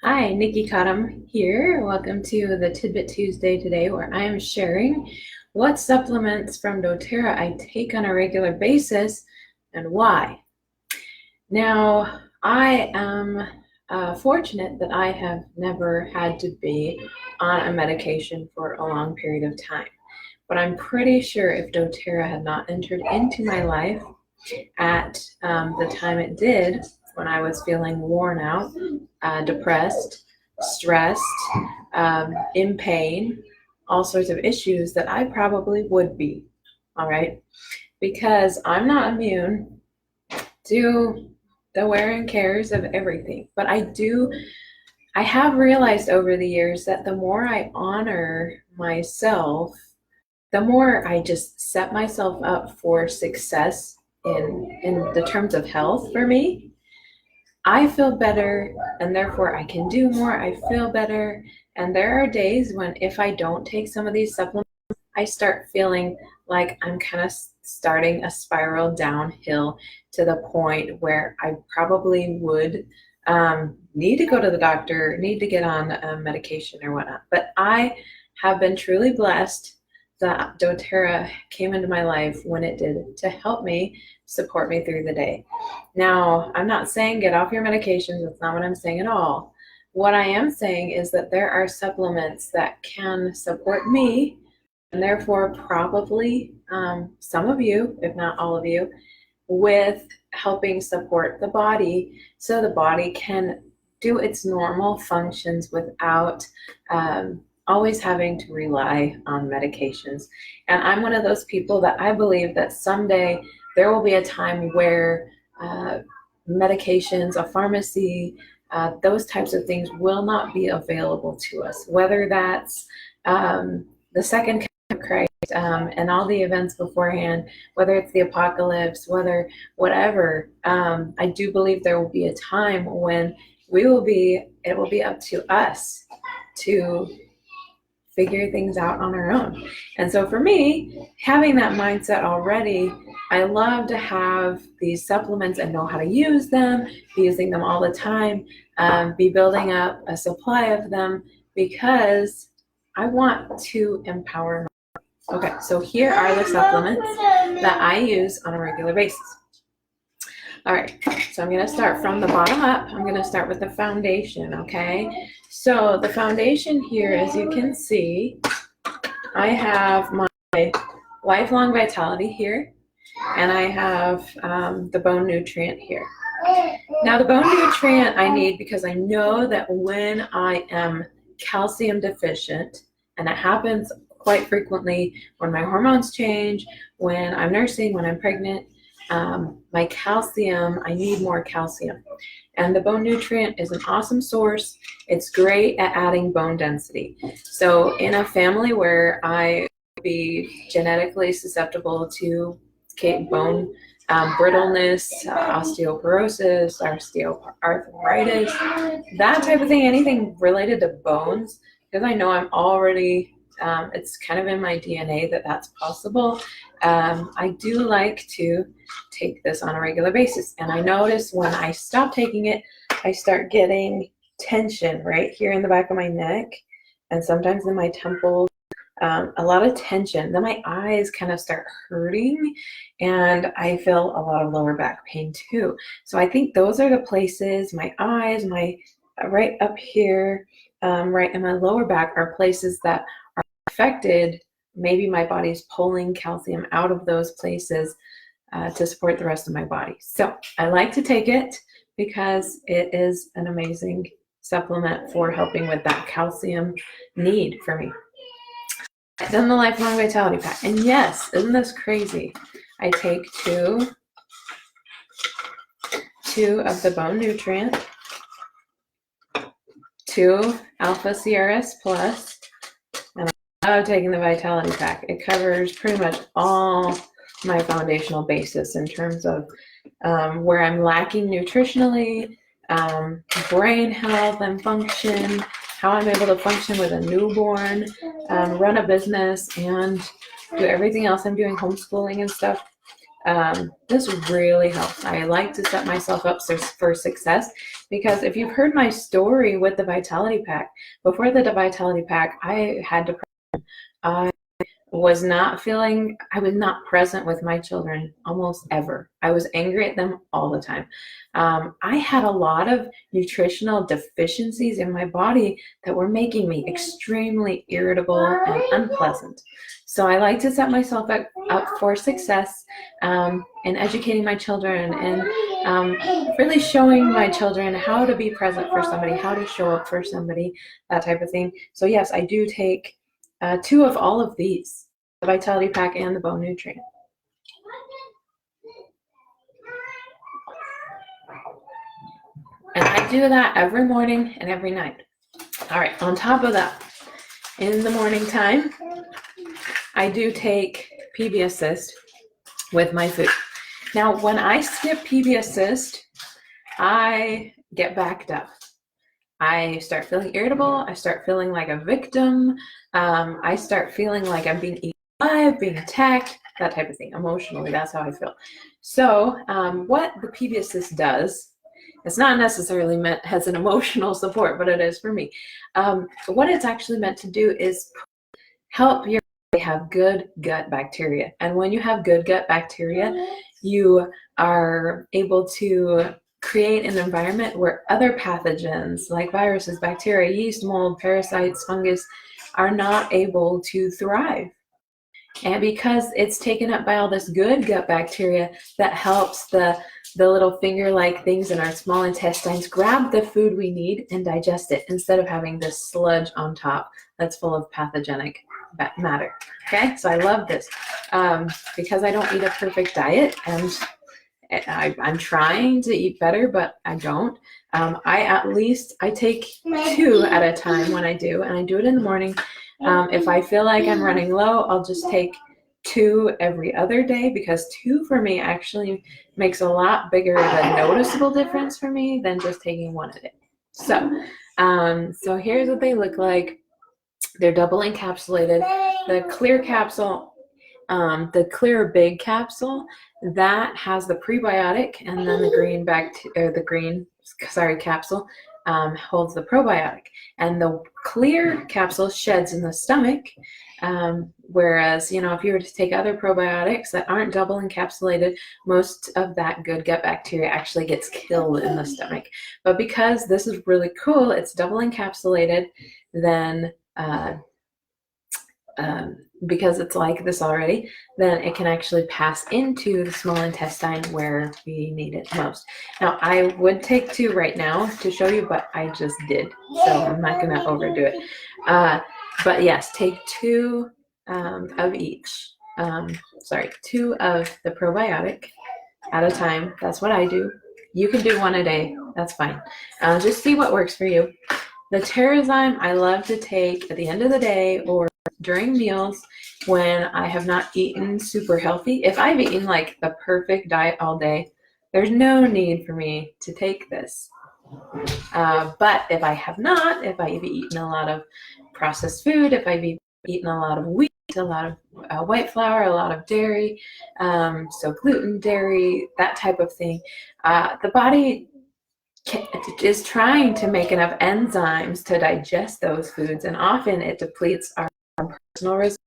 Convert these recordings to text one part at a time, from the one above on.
Hi, Nikki Cottom here. Welcome to the Tidbit Tuesday today, where I am sharing what supplements from doTERRA I take on a regular basis and why. Now, I am fortunate that I have never had to be on a medication for a long period of time. But I'm pretty sure if doTERRA had not entered into my life at the time it did, when I was feeling worn out, depressed, stressed, in pain, all sorts of issues, that I probably would be. All right. Because I'm not immune to the wear and cares of everything. But I have realized over the years that the more I honor myself, the more I just set myself up for success in the terms of health for me, I feel better, and therefore I can do more. I feel better. And there are days when if I don't take some of these supplements, I start feeling like I'm kind of starting a spiral downhill to the point where I probably would need to go to the doctor, need to get on medication or whatnot. But I have been truly blessed that doTERRA came into my life when it did to help me support me through the day. Now, I'm not saying get off your medications. That's not what I'm saying at all. What I am saying is that there are supplements that can support me, and therefore probably some of you, if not all of you, with helping support the body so the body can do its normal functions without always having to rely on medications. And I'm one of those people that I believe that someday there will be a time where medications, a pharmacy, those types of things will not be available to us, whether that's the second coming of Christ and all the events beforehand, whether it's the apocalypse, whatever. I do believe there will be a time when it will be up to us to figure things out on our own. And so for me, having that mindset already, I love to have these supplements and know how to use them, be using them all the time, be building up a supply of them because I want to empower myself. Okay, so here are the supplements that I use on a regular basis. All right, so I'm going to start from the bottom up. I'm going to start with the foundation, okay? So the foundation here, as you can see, I have my Lifelong Vitality here, and I have the Bone Nutrient here. Now, the Bone Nutrient I need because I know that when I am calcium deficient, and it happens quite frequently when my hormones change, when I'm nursing, when I'm pregnant, my calcium, I need more calcium. And the Bone Nutrient is an awesome source. It's great at adding bone density. So in a family where I would be genetically susceptible to bone brittleness, osteoporosis, osteoarthritis, that type of thing, anything related to bones, because I know I'm already, it's kind of in my DNA that that's possible. I do like to take this on a regular basis. And I notice when I stop taking it, I start getting tension right here in the back of my neck and sometimes in my temples, a lot of tension. Then my eyes kind of start hurting and I feel a lot of lower back pain too. So I think those are the places, my eyes, my right up here, right in my lower back are places that are affected. Maybe my body's pulling calcium out of those places to support the rest of my body. So I like to take it because it is an amazing supplement for helping with that calcium need for me. Then the Lifelong Vitality Pack. And yes, isn't this crazy? I take two of the Bone Nutrient, 2 Alpha CRS Plus, and I love taking the Vitality Pack. It covers pretty much all my foundational basis in terms of where I'm lacking nutritionally, brain health and function, how I'm able to function with a newborn, run a business, and do everything else I'm doing, homeschooling and stuff. This really helps. I like to set myself up for success, because if you've heard my story with the Vitality Pack, before the Vitality Pack, I had depression. I was not present with my children almost ever. I was angry at them all the time. I had a lot of nutritional deficiencies in my body that were making me extremely irritable and unpleasant. So I like to set myself up for success in educating my children, and really showing my children how to be present for somebody, how to show up for somebody, that type of thing. So yes, I do take 2 of all of these, the Vitality Pack and the Bone Nutrient. And I do that every morning and every night. All right, on top of that, in the morning time, I do take PB Assist with my food. Now, when I skip PB Assist, I get backed up. I start feeling irritable. I start feeling like a victim. I start feeling like I'm being eaten alive, being attacked, that type of thing. Emotionally, that's how I feel. So what the PB Assist does, it's not necessarily meant as an emotional support, but it is for me. What it's actually meant to do is help your body have good gut bacteria. And when you have good gut bacteria, you are able to create an environment where other pathogens like viruses, bacteria, yeast, mold, parasites, fungus are not able to thrive. And because it's taken up by all this good gut bacteria that helps the little finger-like things in our small intestines grab the food we need and digest it, instead of having this sludge on top that's full of pathogenic matter. Okay, so I love this because I don't eat a perfect diet, and I'm trying to eat better, but I don't. I take 2 at a time when I do, and I do it in the morning. If I feel like I'm running low, I'll just take 2 every other day, because 2 for me actually makes a lot bigger of a noticeable difference for me than just taking 1 a day. So here's what they look like. They're double encapsulated. The clear capsule, the clear big capsule, that has the prebiotic, and then the green capsule holds the probiotic. And the clear capsule sheds in the stomach, whereas, if you were to take other probiotics that aren't double encapsulated, most of that good gut bacteria actually gets killed in the stomach. But because this is really cool, it's double encapsulated, then because it's like this already, then it can actually pass into the small intestine where we need it most. Now, I would take 2 right now to show you, but I just did, so I'm not going to overdo it. But yes, take 2 of each. 2 of the probiotic at a time. That's what I do. You can do 1 a day. That's fine. Just see what works for you. The Terrazyme I love to take at the end of the day or during meals when I have not eaten super healthy. If I've eaten like the perfect diet all day, there's no need for me to take this. But if I have not, if I've eaten a lot of processed food, if I've eaten a lot of wheat, a lot of white flour, a lot of dairy, so gluten, dairy, that type of thing, the body is trying to make enough enzymes to digest those foods, and often it depletes our personal reserves.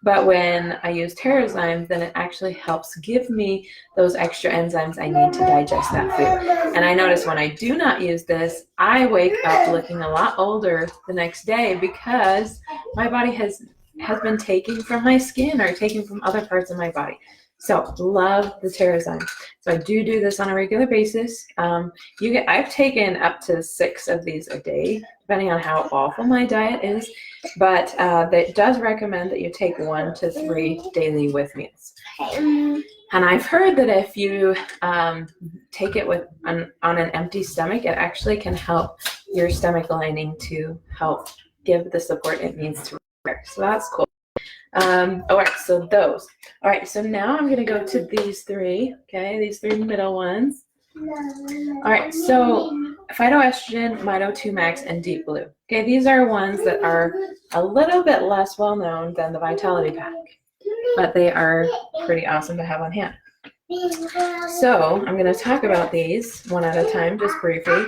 But when I use Terrazyme, then it actually helps give me those extra enzymes I need to digest that food. And I notice when I do not use this, I wake up looking a lot older the next day, because my body has been taking from my skin or taking from other parts of my body. So love the Terrazyme. So I do this on a regular basis. I've taken up to 6 of these a day, depending on how awful my diet is. But it does recommend that you take 1 to 3 daily with meals. And I've heard that if you take it on an empty stomach, it actually can help your stomach lining to help give the support it needs to repair. So that's cool. All right, so those. All right, so now I'm going to go to these 3, okay, these 3 middle ones. All right, so phytoestrogen, Mito2 Max, and Deep Blue. Okay, these are ones that are a little bit less well known than the Vitality Pack, but they are pretty awesome to have on hand. So I'm going to talk about these one at a time, just briefly.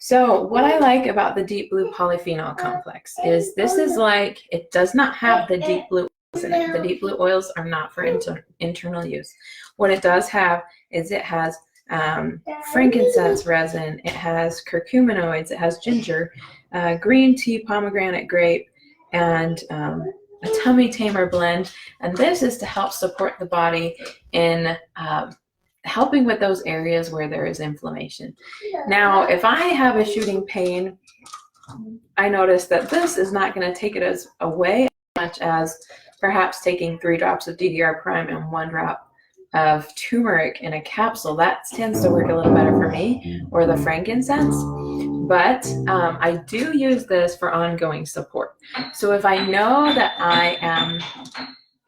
So what I like about the deep blue polyphenol complex is this is like, it does not have the deep blue oils in it. The deep blue oils are not for internal use. What it does have is it has frankincense resin, it has curcuminoids, it has ginger, green tea, pomegranate, grape, and a tummy tamer blend. And this is to help support the body in helping with those areas where there is inflammation. Now, if I have a shooting pain, I notice that this is not going to take it as away as much as perhaps taking 3 drops of DDR prime and 1 drop of turmeric in a capsule. That tends to work a little better for me, or the frankincense. But I do use this for ongoing support. So if I know that I am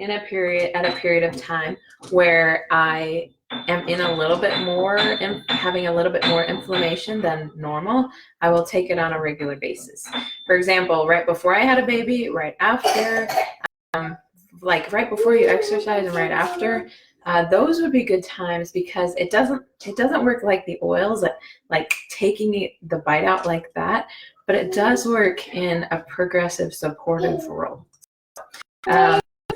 in a period of time where I am in a little bit more, having a little bit more inflammation than normal, I will take it on a regular basis. For example, right before I had a baby, right after, like right before you exercise and right after, those would be good times, because it doesn't work like the oils, like taking the bite out like that, but it does work in a progressive supportive role.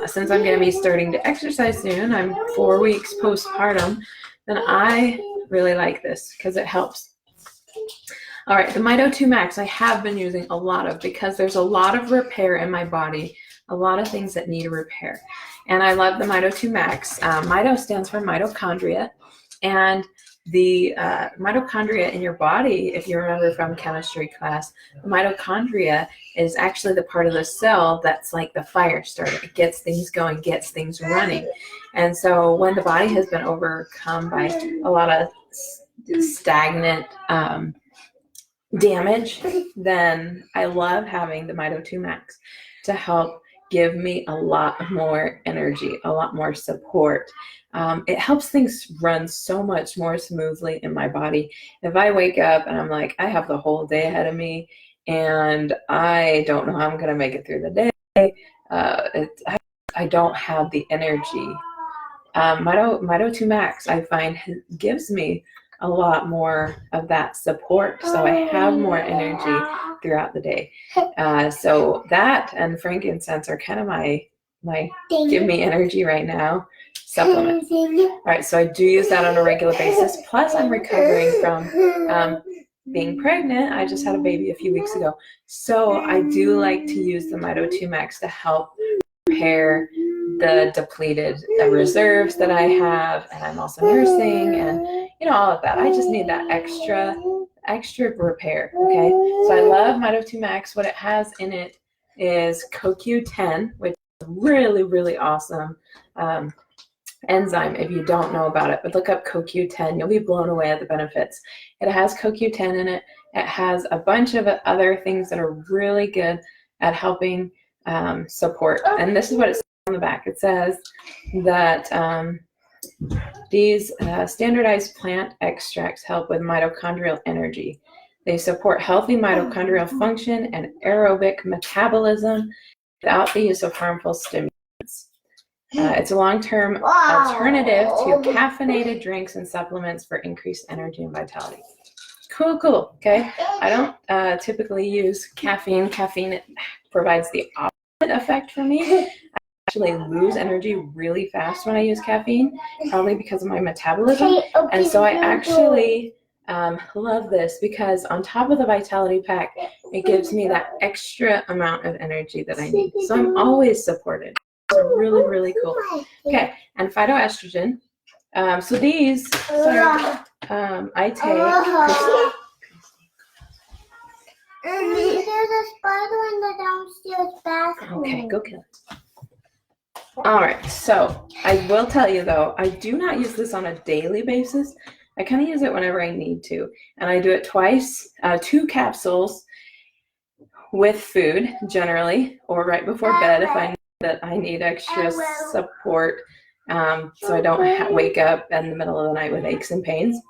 Since I'm going to be starting to exercise soon, I'm 4 weeks postpartum, then I really like this because it helps. All right, the Mito 2 Max I have been using a lot of, because there's a lot of repair in my body, a lot of things that need repair. And I love the Mito 2 Max. Mito stands for mitochondria, and the mitochondria in your body, if you remember from chemistry class, the mitochondria is actually the part of the cell that's like the fire starter. It gets things going, gets things running. And so when the body has been overcome by a lot of stagnant damage, then I love having the Mito 2 Max to help give me a lot more energy, a lot more support. It helps things run so much more smoothly in my body. If I wake up and I'm like, I have the whole day ahead of me and I don't know how I'm going to make it through the day, I don't have the energy. Mito 2 Max, I find, gives me a lot more of that support, so I have more energy throughout the day. So that and frankincense are kind of my give me energy right now supplement. All right, so I do use that on a regular basis. Plus, I'm recovering from being pregnant. I just had a baby a few weeks ago, so I do like to use the Mito 2 Max to help repair the depleted reserves that I have, and I'm also nursing, and all of that. I just need that extra repair. Okay, so I love Mito 2 Max. What it has in it is CoQ10, which is really, really awesome enzyme if you don't know about it, but look up CoQ10. You'll be blown away at the benefits. It has CoQ10 in it. It has a bunch of other things that are really good at helping support, and this is what it says on the back. It says that these standardized plant extracts help with mitochondrial energy. They support healthy mitochondrial function and aerobic metabolism without the use of harmful stimulants. It's a long-term alternative to caffeinated drinks and supplements for increased energy and vitality. Cool. Okay, I don't typically use caffeine. Caffeine provides the opposite effect for me. Actually lose energy really fast when I use caffeine, probably because of my metabolism. And so I actually love this, because on top of the vitality pack, it gives me that extra amount of energy that I need. So I'm always supported. It's really, really cool. Okay, and phytoestrogen. So these, I take. There's a spider in the downstairs bathroom. Okay, go kill it. All right, so I will tell you though, I do not use this on a daily basis. I kind of use it whenever I need to, and I do it twice, 2 capsules with food generally, or right before bed if I know that I need extra support, so I don't wake up in the middle of the night with aches and pains.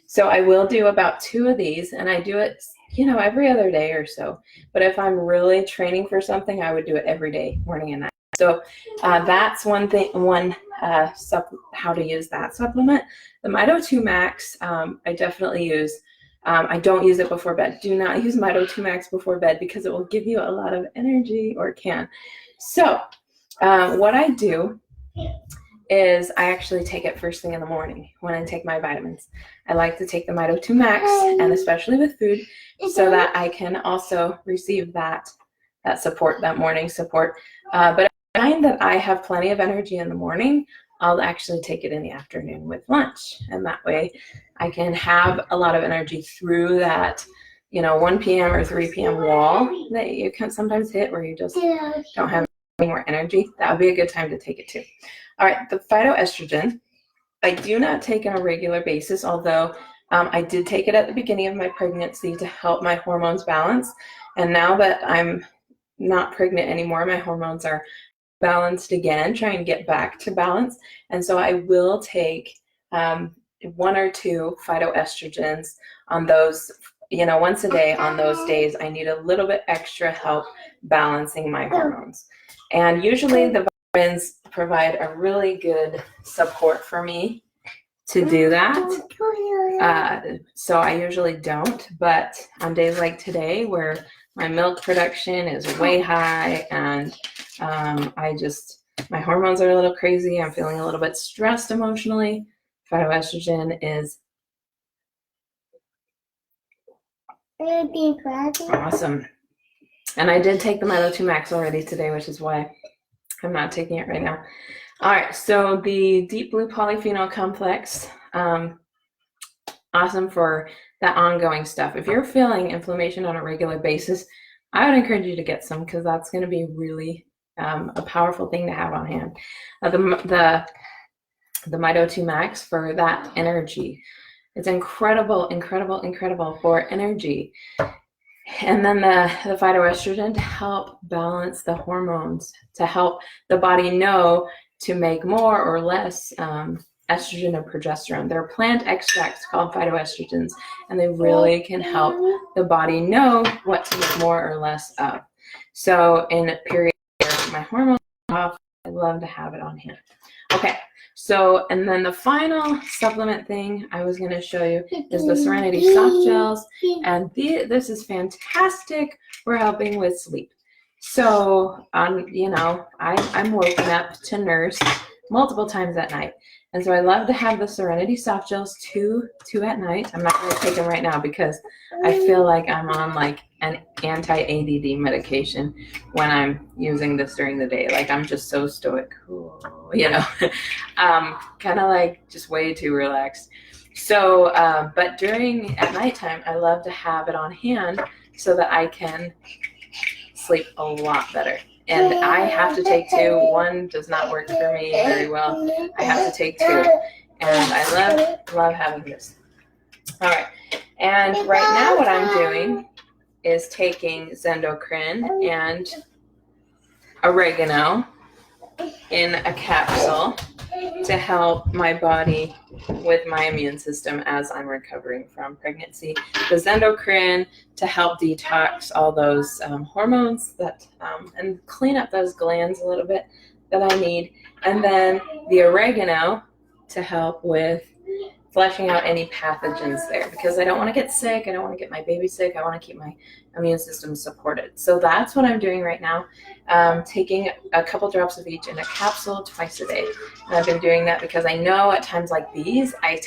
So I will do about 2 of these, and I do it, every other day or so. But if I'm really training for something, I would do it every day, morning and night. So that's one thing, how to use that supplement. The Mito2 Max, I definitely use. I don't use it before bed. Do not use Mito2 Max before bed because it will give you a lot of energy, or it can. So what I do is I actually take it first thing in the morning when I take my vitamins. I like to take the Mito2 Max, and especially with food, so that I can also receive that support, that morning support. But I find that I have plenty of energy in the morning. I'll actually take it in the afternoon with lunch, and that way I can have a lot of energy through that 1 p.m. or 3 p.m. wall that you can sometimes hit where you just don't have any more energy. That would be a good time to take it too. All right, the phytoestrogen, I do not take on a regular basis, although I did take it at the beginning of my pregnancy to help my hormones balance. And now that I'm not pregnant anymore, my hormones are balanced again, trying to get back to balance. And so I will take 1 or 2 phytoestrogens on those, once a day on those days I need a little bit extra help balancing my hormones. And usually the vitamins provide a really good support for me to do that. So I usually don't, but on days like today where my milk production is way high and my hormones are a little crazy, I'm feeling a little bit stressed emotionally, phytoestrogen is awesome. And I did take the Mito2 Max already today, which is why I'm not taking it right now. All right, so the Deep Blue Polyphenol Complex, awesome for that ongoing stuff. If you're feeling inflammation on a regular basis, I would encourage you to get some, because that's going to be really a powerful thing to have on hand. The Mito2 Max for that energy. It's incredible for energy. And then the phytoestrogen to help balance the hormones, to help the body know to make more or less estrogen or progesterone. There are plant extracts called phytoestrogens, and they really can help the body know what to make more or less of. So in a period where my hormones are off, I love to have it on hand. Okay, so, and then the final supplement thing I was going to show you is the Serenity Soft Gels, and this is fantastic for helping with sleep. So, I'm woken up to nurse multiple times at night, and so I love to have the Serenity Soft Gels two at night. I'm not going to take them right now because I feel like I'm on like an anti-ADD medication when I'm using this during the day. Like I'm just so stoic, kind of like just way too relaxed. So, but at nighttime, I love to have it on hand so that I can sleep a lot better. And I have to take 2. 1 does not work for me very well. I have to take 2. And I love having this. All right. And right now what I'm doing is taking Zendocrine and oregano in a capsule to help my body with my immune system as I'm recovering from pregnancy. The Zendocrine to help detox all those hormones that and clean up those glands a little bit that I need. And then the oregano to help with flushing out any pathogens there, because I don't want to get sick. I don't want to get my baby sick. I want to keep my immune system supported. So that's what I'm doing right now, taking a couple drops of each in a capsule twice a day. And I've been doing that because I know at times like these, I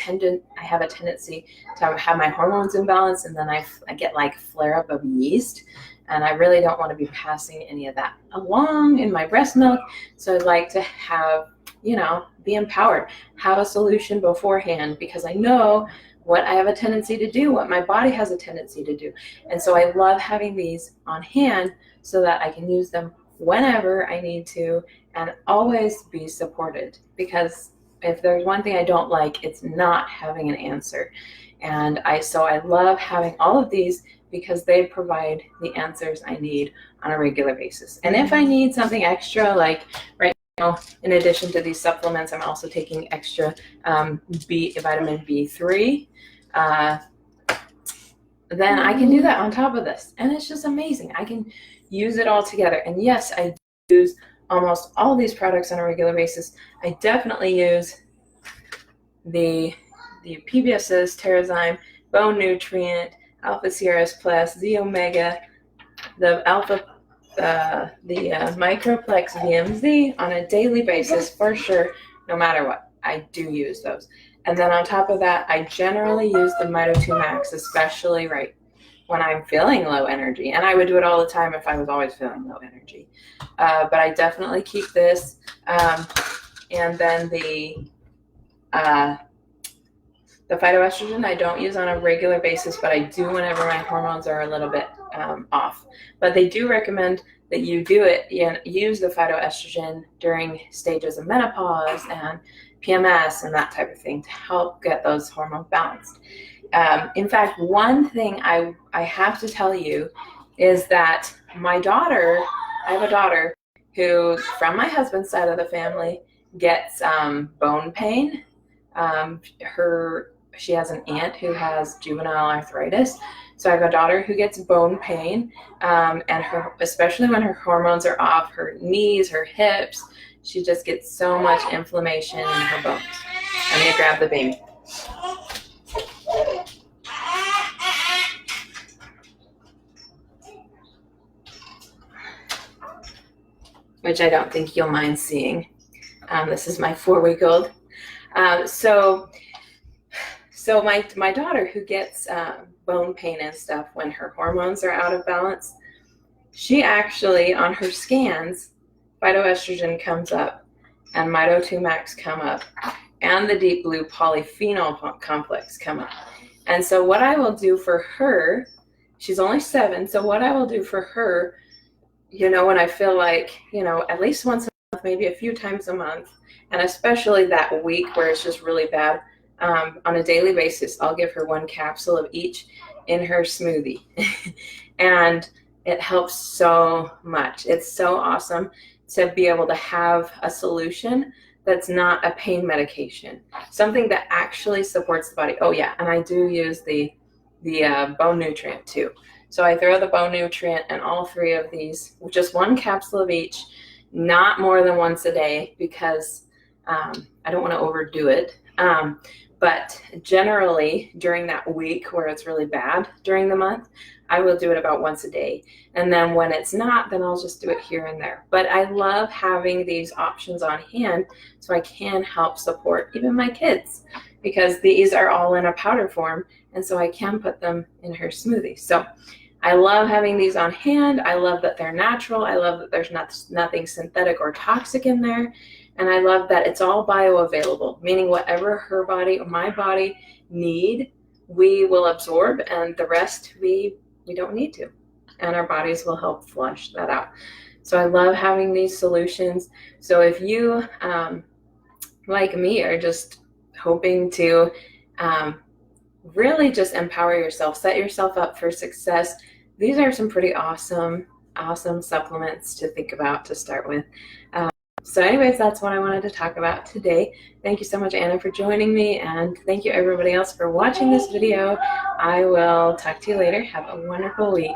have a tendency to have my hormones imbalanced, and then I get like flare up of yeast. And I really don't want to be passing any of that along in my breast milk. So I'd like to have, be empowered, have a solution beforehand, because I know what I have a tendency to do, what my body has a tendency to do. And so I love having these on hand so that I can use them whenever I need to and always be supported. Because if there's one thing I don't like, it's not having an answer. And so I love having all of these because they provide the answers I need on a regular basis. And if I need something extra, like right now, in addition to these supplements, I'm also taking extra vitamin B3. Then I can do that on top of this. And it's just amazing. I can use it all together. And yes, I use almost all these products on a regular basis. I definitely use the PBS's Terrazyme, Bone Nutrient, Alpha CRS Plus, Z Omega, the Alpha, the Microplex VMZ on a daily basis for sure, no matter what. I do use those. And then on top of that, I generally use the Mito 2 Max, especially right when I'm feeling low energy. And I would do it all the time if I was always feeling low energy. But I definitely keep this. And then the phytoestrogen I don't use on a regular basis, but I do whenever my hormones are a little bit off. But they do recommend that you use the phytoestrogen during stages of menopause and PMS and that type of thing to help get those hormones balanced. In fact, one thing I have to tell you is that I have a daughter who, from my husband's side of the family, gets bone pain. She has an aunt who has juvenile arthritis. So I have a daughter who gets bone pain, and especially when her hormones are off, her knees, her hips, she just gets so much inflammation in her bones. I'm going to grab the baby. Which I don't think you'll mind seeing. This is my 4-week-old. So my daughter who gets bone pain and stuff when her hormones are out of balance, she actually, on her scans, phytoestrogen comes up and Mito 2 Max come up and the deep blue polyphenol complex come up. And so what I will do for her, she's only 7, so what I will do for her, when I feel like, at least once a month, maybe a few times a month, and especially that week where it's just really bad, on a daily basis, I'll give her 1 capsule of each in her smoothie. And it helps so much. It's so awesome to be able to have a solution that's not a pain medication, something that actually supports the body. Oh yeah, and I do use the bone nutrient too. So I throw the bone nutrient and all 3 of these, just 1 capsule of each, not more than once a day, because I don't want to overdo it. But generally during that week where it's really bad during the month, I will do it about once a day. And then when it's not, then I'll just do it here and there. But I love having these options on hand so I can help support even my kids, because these are all in a powder form. And so I can put them in her smoothie. So I love having these on hand. I love that they're natural. I love that there's nothing synthetic or toxic in there. And I love that it's all bioavailable, meaning whatever her body or my body need, we will absorb, and the rest we don't need to. And our bodies will help flush that out. So I love having these solutions. So if you, like me, are just hoping to really just empower yourself, set yourself up for success, these are some pretty awesome supplements to think about to start with. So anyways, that's what I wanted to talk about today. Thank you so much, Anna, for joining me, and thank you everybody else for watching this video. I will talk to you later. Have a wonderful week.